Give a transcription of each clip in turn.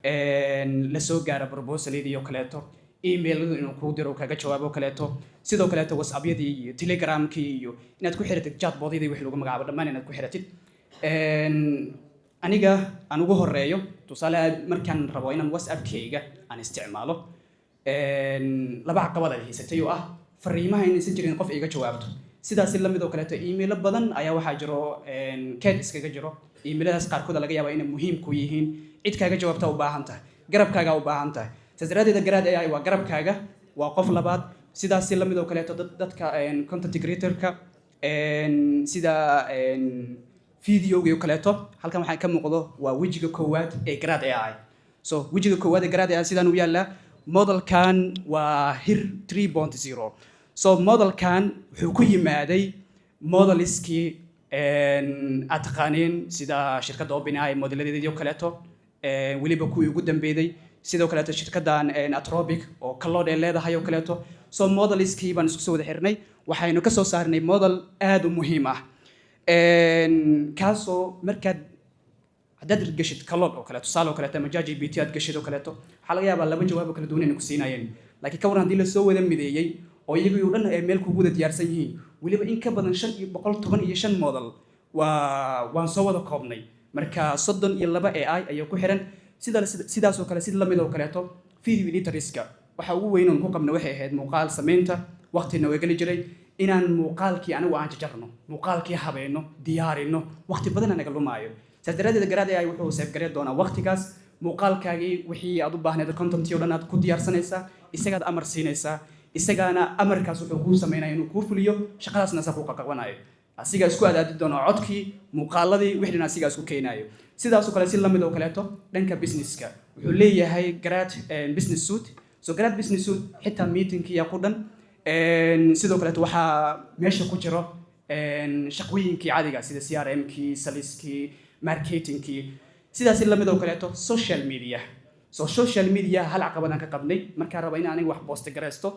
la soo gaara proposaladii oo kaleeto emailadu inuu kuu diro kaga jawaabo kaleeto sidoo kaleeto whatsappyadii iyo telegramkii iyo inaad ku xiratid chatbotyadii wixii lagu magacaabo dhammaan inaad ku xiratid aniga aan ugu horeeyo tusaale markaan rabo inaan whatsappkayga aan isticmaalo laba caqabad ay haysatay oo ah fariimaha inaysan jirin qof iga jawaabto sidaas la mid oo kaleeto email badan ayaa waxaa jiro keed iskaga jiro emailadaas qaarkood laga yaabaa inay muhiim ku yihiin cid kaaga jawaabta u baahan tahay garabkaaga u baahan tahay sadraadeeda garaad AI waa garabkaaga waa qof labaad sidaas la mid oo kaleeto dadka content creator-ka sida videoga iyo kaleeto halkan waxaa ka muuqdo waa wejiga koowaad ee garaad AI so wejiga koowaad ee garaad AI sidaan u yaala modelkan waa hir 3.0 so modelkan wuxuu ku yimaaday modeliskii aad taqaaneen sida shirkadda OpenAI modeladeedii oo kaleeto weliba kuwii ugu dambeeyay sidoo kaleeto shirkaddan Anthropic oo Claude ay leedahay oo kaleeto so modeliskii baan isku soo wada xirnay waxaynu ka soo saarnay model aad u muhiim ah kaasoo markaad haddaad gashid Claude oo kaleeto tusaale oo kaleeto ama ChatGPT aad gashid oo kaleeto waxaa laga yaabaa laba jawaab oo kala duwan inay ku siinayeen laakiin ka waran haddii la soo wada mideeyay oo iyagu oo dhan ay meel kugu wada diyaarsan yihiin weliba in ka badan 515 model waan soo wada koobnay marka 32 AI ayaa ku xiran sidaas oo kale sid la mid oo kaleeto video editorska waxa ugu weyn oo ku qabna waxay ahayd muuqaal sameynta waqtina way gali jiray inaan muuqaalkii anigu aan jarno muuqaalkii habeeno diyaarino waqti badan anaga lumaayo sadraadeeda garaad AI wuxuu save gareey doonaa waqtigaas muuqaalkaagii wixii aad u baahneed content oo dhan aad ku diyaarsanaysaa isagaad amar siinaysaa isagaana amarkaas wuxuu kuu sameynaa inuu kuu fuliyo shaqadaasna sa ku qaqabanayo asiga isku adaadi doona codkii muuqaaladii wixii asiga isku keenayo sidaas oo kale si la mid oo kaleeto dhanka businesska wuxuu leeyahay garaad business suite so garaad business suite xitaa meetingkii yaa ku dhan sidoo kaleeto waxaa meesha ku jiro shaqooyinkii caadiga sida CRM-kii saliskii marketingkii sidaas la mid oo kaleeto social media so social media hal caqabad aan ka qabnay markaan rabo in aan wax post gareysto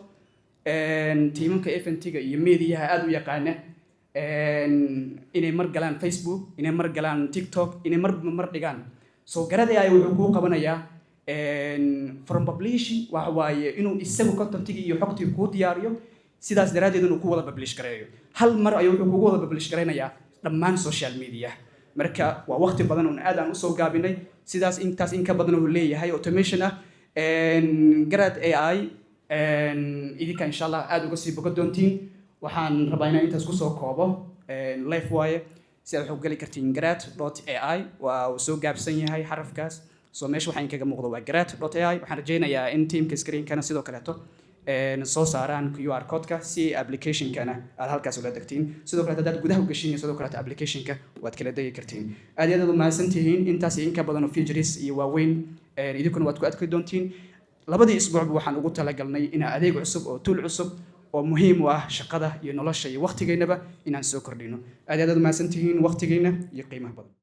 tiimka FNT-ga iyo media aad u yaqaana inay mar galaan Facebook inay mar galaan TikTok inay mar dhigaan so garaad AI wuxuu ku qabanayaa from publishing waxa waaye inuu isagu content-igi iyo xogtii ku diyaariyo sidaas daraadeed inuu ku wada publish gareeyo hal mar ayuu wuxuu ku wada publish gareynayaa dhammaan social media marka waa waqti badan oo aad aan u soo gaabinay sidaas intaas in ka badan oo leeyahay automation ah garaad AI idinka insha Allah aad uga sii boga doontiin waxaan rabaa inaan intaas ku soo koobo live waaye si aad wax u gali kartiin garaad.ai waa uu soo gaabsan yahay xarafkaas soo meesha waxaan kaga muuqdo waa garaad.ai waxaan rajaynayaa in teamka screen-kana sidoo kaleeto soo saaraan QR code-ka si application-kana aad halkaas ula degtiin sidoo kale haddaad gudaha u gashiin sidoo kale application-ka waad kala degi kartiin aad iyo aad u mahadsantihiin intaas in ka badan oo features iyo waaweyn idinkuna waad ku adkay doontiin labadii isbuucba waxaan ugu talagalnay in adeeg cusub oo tool cusub oo muhiim u ah shaqada iyo nolosha iyo waqtigeennaba inaan soo kordhino aad iyo aad u mahadsantihiin waqtigeena iyo qiimaha badan